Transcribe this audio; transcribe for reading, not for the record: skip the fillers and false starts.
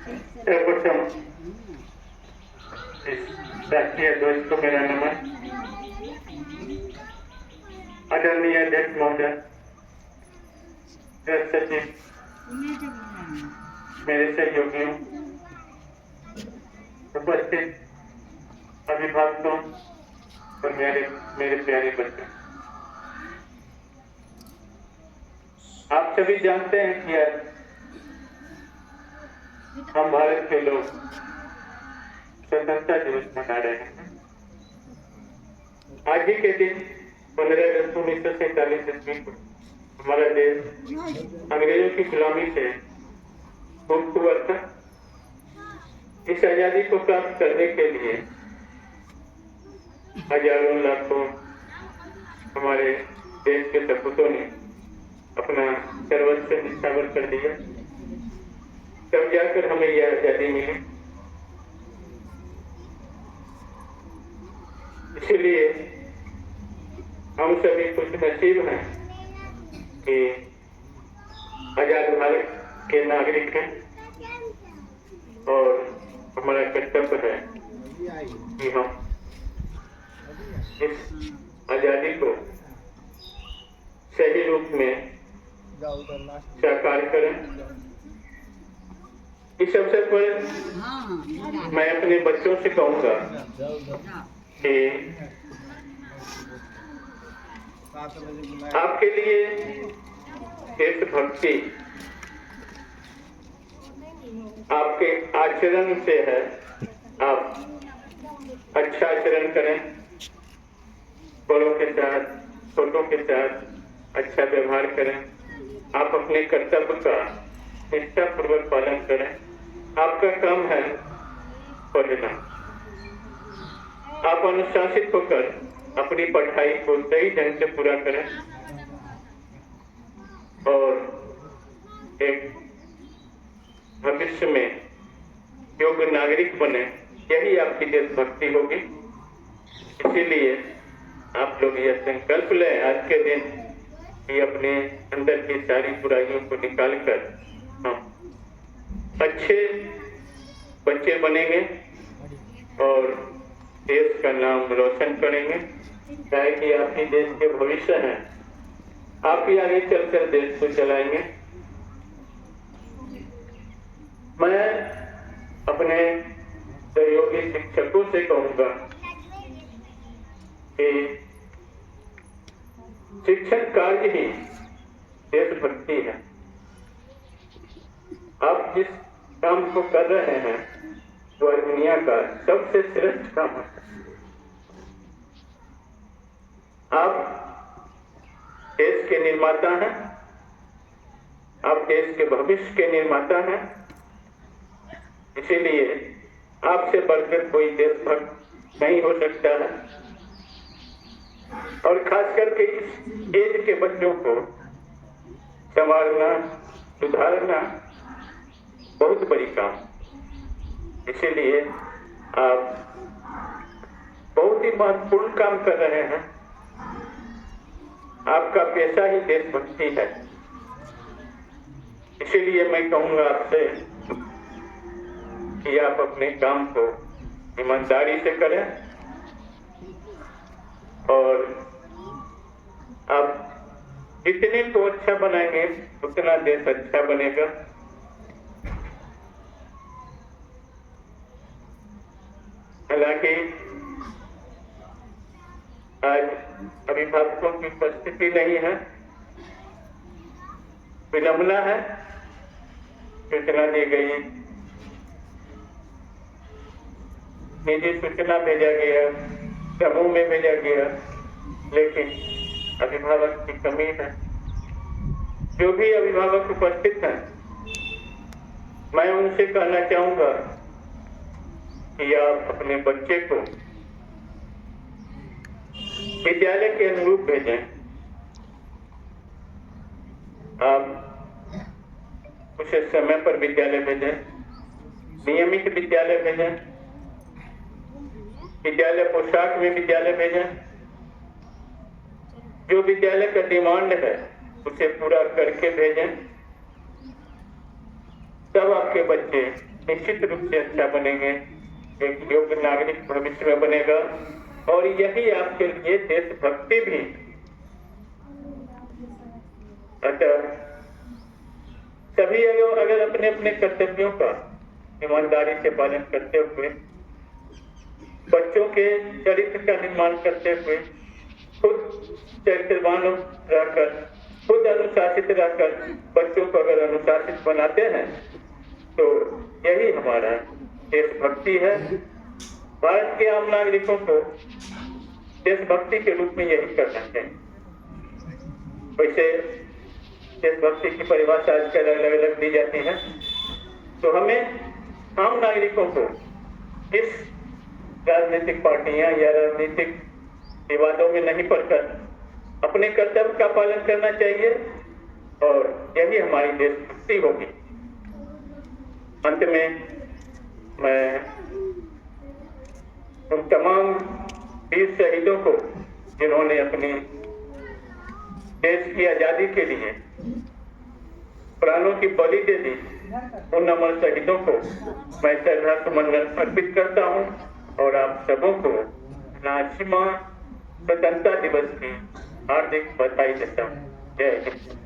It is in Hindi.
सर्वप्रथम इस राष्ट्रीय ध्वज को मेरा नमन। आदरणीय अध्यक्ष महोदय, गृह सचिव, मेरे सहयोगियों, उपस्थित अभिभावकों और मेरे प्यारे बच्चों, आप सभी जानते हैं कि आज हम भारत के लोग स्वतंत्रता दिवस मना रहे हैं। आज ही के दिन 15 अगस्त 1947 ईस्वी को हमारा देश अंग्रेजों की गुलामी से मुक्त हुआ था। इस आजादी को प्राप्त करने के लिए हजारों लाखों हमारे देश के सपूतों ने अपना सर्वस्व निछावर कर दिया, तब जाकर हमें यह आजादी मिली। इसलिए हम सभी खुश नसीब हैं कि आजाद भारत के नागरिक हैं और हमारा कर्तव्य है कि हम इस आजादी को सही रूप में साकार करें। इस अवसर पर मैं अपने बच्चों से कहूँगा कि आपके लिए देशभक्ति आपके आचरण से है। आप अच्छा आचरण करें, बड़ों के साथ, छोटों के साथ अच्छा व्यवहार करें। आप अपने कर्तव्य का निष्ठापूर्वक पालन करें। आपका काम है पढ़ना। आप अनुशासित होकर अपनी पढ़ाई को सही ढंग से पूरा करें और एक भविष्य में योग्य नागरिक बने। यही आपकी देशभक्ति होगी। इसीलिए आप लोग यह संकल्प लें आज के दिन कि अपने अंदर की सारी बुराइयों को निकालकर हम अच्छे बच्चे बनेंगे और देश का नाम रोशन करेंगे। क्या कि आप ही देश के भविष्य हैं, आप ही आगे चलकर देश को चलाएंगे। मैं अपने सहयोगी शिक्षकों से कहूंगा कि शिक्षण कार्य ही देशभक्ति है। आप जिस काम को कर रहे हैं वह दुनिया का सबसे श्रेष्ठ काम है। आप देश के निर्माता हैं, आप देश के भविष्य के निर्माता हैं। इसीलिए आपसे बढ़कर कोई देशभक्त नहीं हो सकता है। और खास करके इस एज के बच्चों को संभालना, सुधारना बहुत बड़ी काम। इसीलिए आप बहुत ही महत्वपूर्ण काम कर रहे हैं। आपका पेशा ही देशभक्ति है। इसीलिए मैं कहूंगा आपसे कि आप अपने काम को ईमानदारी से करें और आप जितने को अच्छा बनाएंगे उतना देश अच्छा बनेगा। हालांकि आज अभिभावकों की उपस्थिति नहीं है, विलंबना है, सूचना दी गई, निजी सूचना भेजा गया, समूह में भेजा गया, लेकिन अभिभावक की कमी है। जो भी अभिभावक उपस्थित हैं, मैं उनसे कहना चाहूंगा कि आप अपने बच्चे को विद्यालय के अनुरूप भेजें। आप उसे समय पर विद्यालय भेजें, नियमित विद्यालय भेजें, विद्यालय पोशाक में विद्यालय भेजें। जो विद्यालय का डिमांड है उसे पूरा करके भेजें, तब आपके बच्चे निश्चित रूप से अच्छा बनेंगे, एक योग्य नागरिक भविष्य में बनेगा। और यही आपके लिए देशभक्ति भी। अतः सभी अगर अपने अपने कर्तव्यों का ईमानदारी से पालन करते हुए, बच्चों के चरित्र का निर्माण करते हुए, खुद चरित्रवान रहकर, खुद अनुशासित रहकर बच्चों को अगर अनुशासित बनाते हैं तो यही हमारा देशभक्ति है। भारत के आम नागरिकों को देशभक्ति के रूप में यही करना चाहिए। वैसे देशभक्ति की परिभाषा आजकल अलग अलग दी जाती है, तो हमें आम नागरिकों को इस राजनीतिक पार्टियां या राजनीतिक विवादों में नहीं पड़कर अपने कर्तव्य का पालन करना चाहिए और यही हमारी देशभक्ति होगी। अंत में मैं उन तमाम वीर शहीदों को जिन्होंने अपनी देश की आजादी के लिए प्राणों की बलि दे दी, उन अमर शहीदों को मैं श्रद्धा सुमन अर्पित करता हूं और आप सबों को 80वां स्वतंत्रता दिवस की हार्दिक बधाई देता हूं। जय हिंद।